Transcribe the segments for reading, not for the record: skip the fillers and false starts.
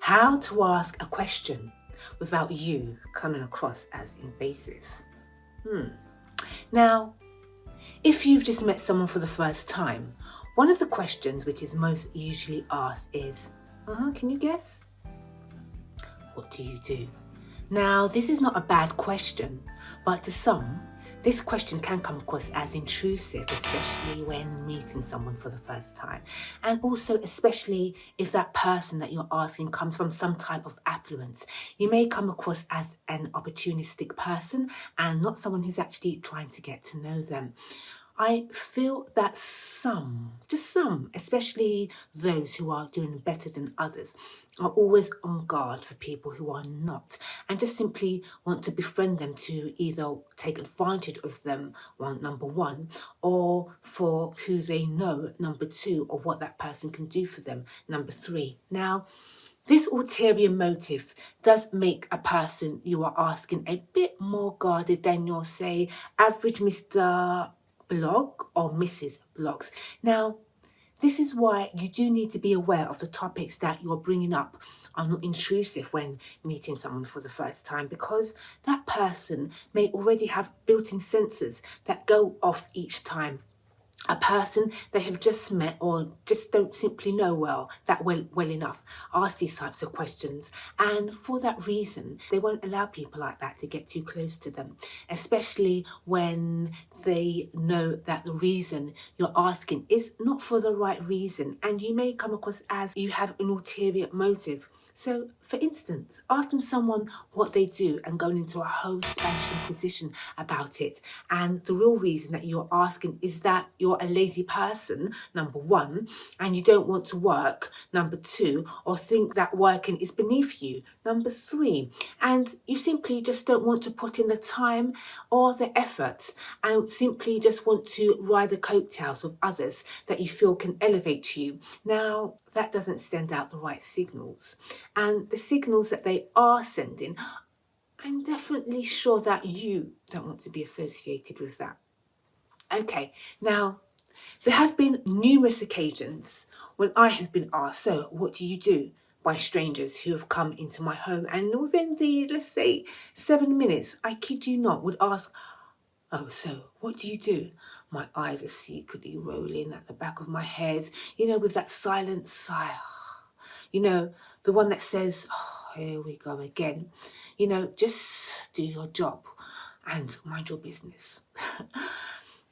How to ask a question without you coming across as invasive. Now, if you've just met someone for the first time, one of the questions which is most usually asked is, can you guess? What do you do? Now, this is not a bad question, but to some, this question can come across as intrusive, especially when meeting someone for the first time. And also, especially if that person that you're asking comes from some type of affluence. You may come across as an opportunistic person and not someone who's actually trying to get to know them. I feel that some, especially those who are doing better than others, are always on guard for people who are not and just simply want to befriend them to either take advantage of them, number one, or for who they know, number two, or what that person can do for them, number three. Now, this ulterior motive does make a person you are asking a bit more guarded than your, say, average Mr. Blog or Mrs. Blogs. Now, this is why you do need to be aware of the topics that you're bringing up are not intrusive when meeting someone for the first time, because that person may already have built-in sensors that go off each time a person they have just met or just don't simply know well enough ask these types of questions, and for that reason they won't allow people like that to get too close to them, especially when they know that the reason you're asking is not for the right reason and you may come across as you have an ulterior motive. So, for instance, asking someone what they do and going into a whole Spanish Inquisition about it, and the real reason that you're asking is that you're a lazy person, number one, and you don't want to work, number two, or think that working is beneath you, number three, and you simply just don't want to put in the time or the effort and simply just want to ride the coattails of others that you feel can elevate you. Now, that doesn't send out the right signals. And the signals that they are sending, I'm definitely sure that you don't want to be associated with that. Okay, now, there have been numerous occasions when I have been asked, so what do you do? By strangers who have come into my home, and within the, let's say, 7 minutes, I kid you not, would ask, oh, so what do you do? My eyes are secretly rolling at the back of my head, with that silent sigh. The one that says, oh, here we go again. Just do your job and mind your business.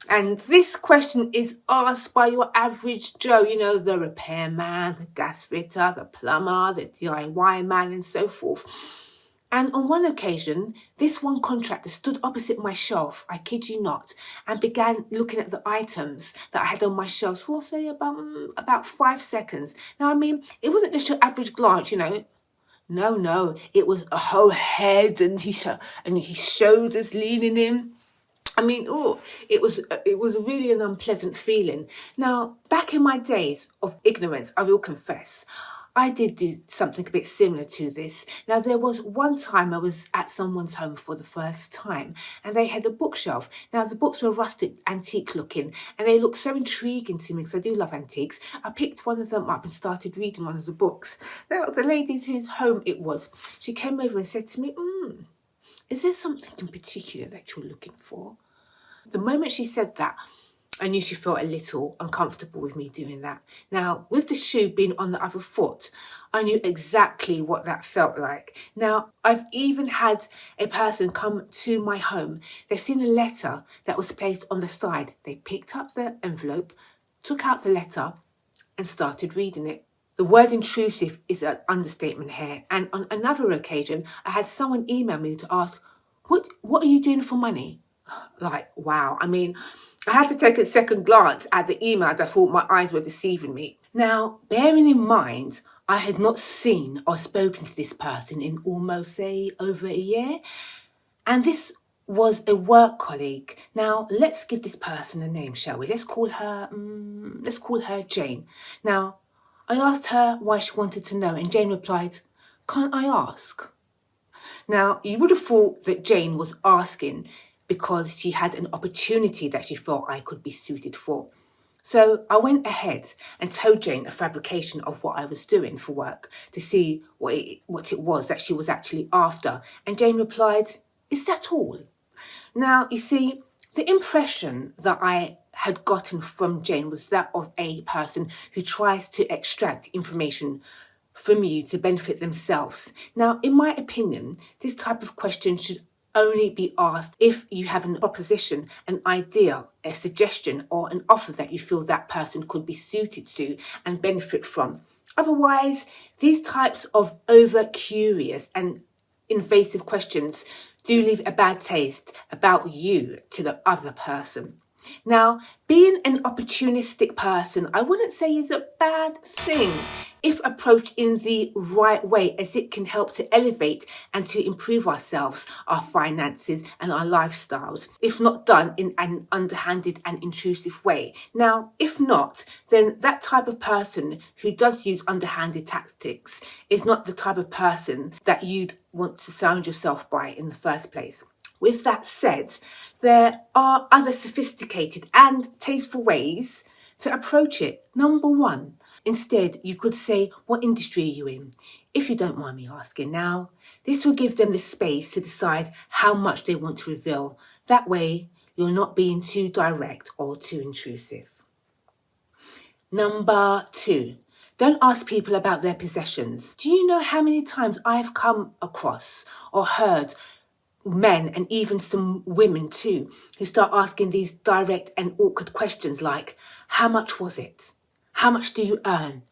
And this question is asked by your average Joe, the repairman, the gas fitter, the plumber, the DIY man, and so forth. And on one occasion, this one contractor stood opposite my shelf, I kid you not, and began looking at the items that I had on my shelves for, say, about 5 seconds. Now, it wasn't just your average glance, No, it was a whole head and his shoulders leaning in. It was really an unpleasant feeling. Now, back in my days of ignorance, I will confess, I did do something a bit similar to this. Now, there was one time I was at someone's home for the first time and they had a bookshelf. Now, the books were rustic, antique looking, and they looked so intriguing to me because I do love antiques. I picked one of them up and started reading one of the books. There was a lady whose home it was. She came over and said to me, is there something in particular that you're looking for? The moment she said that, I knew she felt a little uncomfortable with me doing that. Now, with the shoe being on the other foot, I knew exactly what that felt like. Now, I've even had a person come to my home. They've seen a letter that was placed on the side. They picked up the envelope, took out the letter, and started reading it. The word intrusive is an understatement here. And on another occasion, I had someone email me to ask, what are you doing for money? Like, wow. I had to take a second glance at the email as I thought my eyes were deceiving me. Now, bearing in mind, I had not seen or spoken to this person in almost, say, over a year. And this was a work colleague. Now, let's give this person a name, shall we? Let's call her Jane. Now, I asked her why she wanted to know, and Jane replied, can't I ask? Now, you would have thought that Jane was asking because she had an opportunity that she felt I could be suited for. So I went ahead and told Jane a fabrication of what I was doing for work to see what it was that she was actually after. And Jane replied, "Is that all?" Now, you see, the impression that I had gotten from Jane was that of a person who tries to extract information from you to benefit themselves. Now, in my opinion, this type of question should only be asked if you have an proposition, an idea, a suggestion, or an offer that you feel that person could be suited to and benefit from. Otherwise, these types of over-curious and invasive questions do leave a bad taste about you to the other person. Now, being an opportunistic person, I wouldn't say is a bad thing if approached in the right way, as it can help to elevate and to improve ourselves, our finances and our lifestyles, if not done in an underhanded and intrusive way. Now, if not, then that type of person who does use underhanded tactics is not the type of person that you'd want to surround yourself by in the first place. With that said, there are other sophisticated and tasteful ways to approach it. Number one, instead, you could say, "What industry are you in?" If you don't mind me asking. Now, this will give them the space to decide how much they want to reveal. That way, you're not being too direct or too intrusive. Number two, don't ask people about their possessions. Do you know how many times I've come across or heard men, and even some women too, who start asking these direct and awkward questions like, "How much was it? How much do you earn?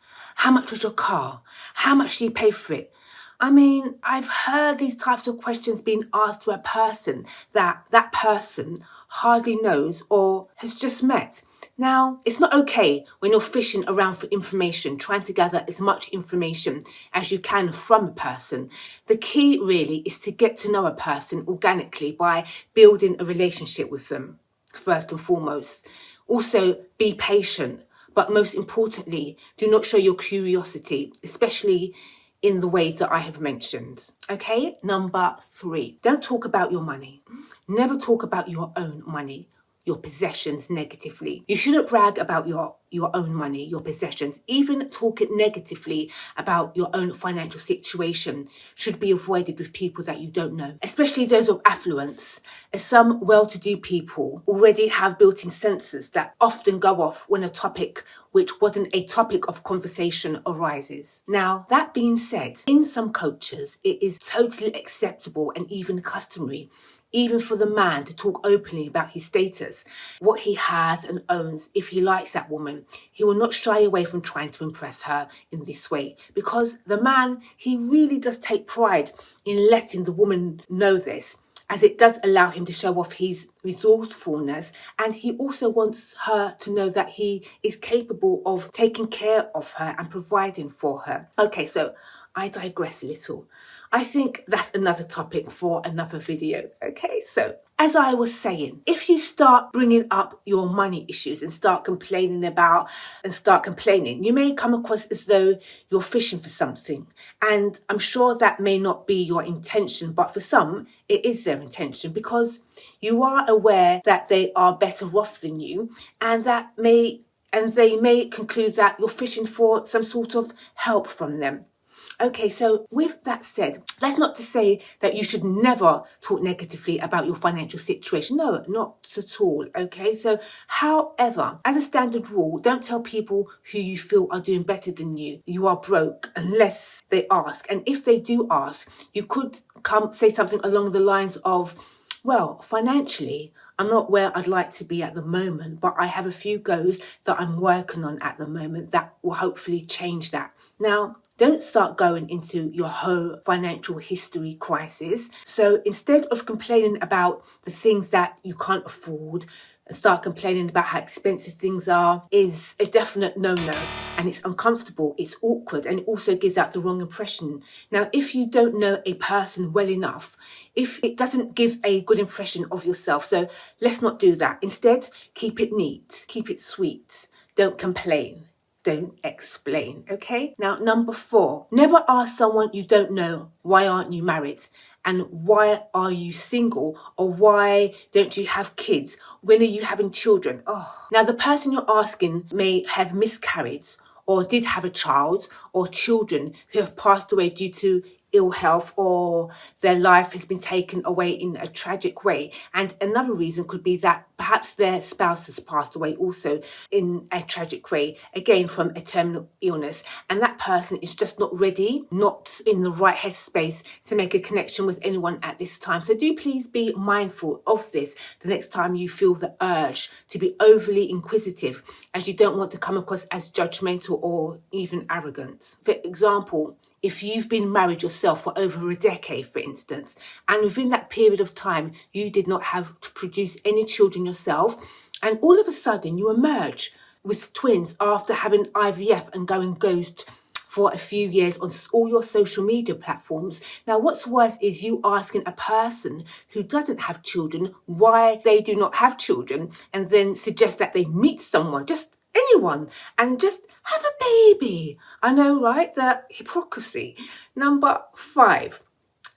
How much was your car? How much do you pay for it?" I mean, I've heard these types of questions being asked to a person that person hardly knows or has just met. Now, it's not okay when you're fishing around for information, trying to gather as much information as you can from a person. The key really is to get to know a person organically by building a relationship with them, first and foremost. Also, be patient, but most importantly, do not show your curiosity, especially in the ways that I have mentioned. Okay, number three, don't talk about your money. Never talk about your own money, your possessions negatively. You shouldn't brag about your own money, your possessions. Even talking negatively about your own financial situation should be avoided with people that you don't know, especially those of affluence, as some well-to-do people already have built-in sensors that often go off when a topic which wasn't a topic of conversation arises. Now, that being said, in some cultures, it is totally acceptable and even customary, even for the man to talk openly about his status, what he has and owns. If he likes that woman, he will not shy away from trying to impress her in this way, because the man, he really does take pride in letting the woman know this, as it does allow him to show off his resourcefulness, and he also wants her to know that he is capable of taking care of her and providing for her. Okay, so I digress a little. I think that's another topic for another video. Okay, so as I was saying, if you start bringing up your money issues and start complaining, you may come across as though you're fishing for something. And I'm sure that may not be your intention, but for some, it is their intention, because you are aware that they are better off than you, and they may conclude that you're fishing for some sort of help from them. Okay, so with that said, that's not to say that you should never talk negatively about your financial situation. No, not at all. Okay, so however, as a standard rule, don't tell people who you feel are doing better than you are broke, unless they ask. And if they do ask, you could say something along the lines of, "Well, financially, I'm not where I'd like to be at the moment, but I have a few goals that I'm working on at the moment that will hopefully change that." Now, don't start going into your whole financial history crisis. So instead of complaining about the things that you can't afford, and start complaining about how expensive things are, is a definite no-no. And it's uncomfortable, it's awkward, and it also gives out the wrong impression. Now, if you don't know a person well enough, if it doesn't give a good impression of yourself, so let's not do that. Instead, keep it neat, keep it sweet, don't complain. don't explain, okay? Now, number 4, never ask someone you don't know, why aren't you married? And why are you single? Or why don't you have kids? When are you having children? Oh. Now, the person you're asking may have miscarried or did have a child or children who have passed away due to ill health, or their life has been taken away in a tragic way. And another reason could be that perhaps their spouse has passed away also in a tragic way, again from a terminal illness, and that person is just not ready, not in the right headspace to make a connection with anyone at this time. So do please be mindful of this the next time you feel the urge to be overly inquisitive, as you don't want to come across as judgmental or even arrogant. For example, if you've been married yourself for over a decade, for instance, and within that period of time, you did not have to produce any children yourself, and all of a sudden you emerge with twins after having IVF and going ghost for a few years on all your social media platforms. Now, what's worse is you asking a person who doesn't have children why they do not have children, and then suggest that they meet someone, just anyone, and just have a baby. I know, right? The hypocrisy. Number 5,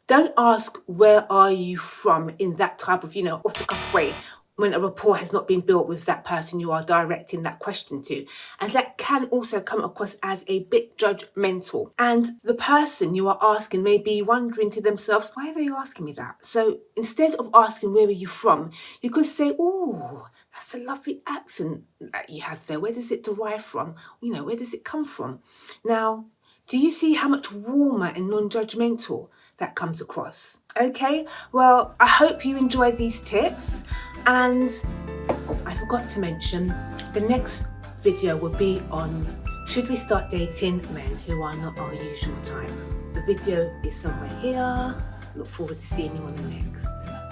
don't ask where are you from in that type of, off the cuff way, when a rapport has not been built with that person you are directing that question to. And that can also come across as a bit judgmental. And the person you are asking may be wondering to themselves, why are they asking me that? So instead of asking where are you from, you could say, oh, that's a lovely accent that you have there. Where does it derive from? Where does it come from? Now, do you see how much warmer and non-judgmental that comes across? Okay, well, I hope you enjoy these tips. And I forgot to mention, the next video will be on should we start dating men who are not our usual type. The video is somewhere here. Look forward to seeing you on the next.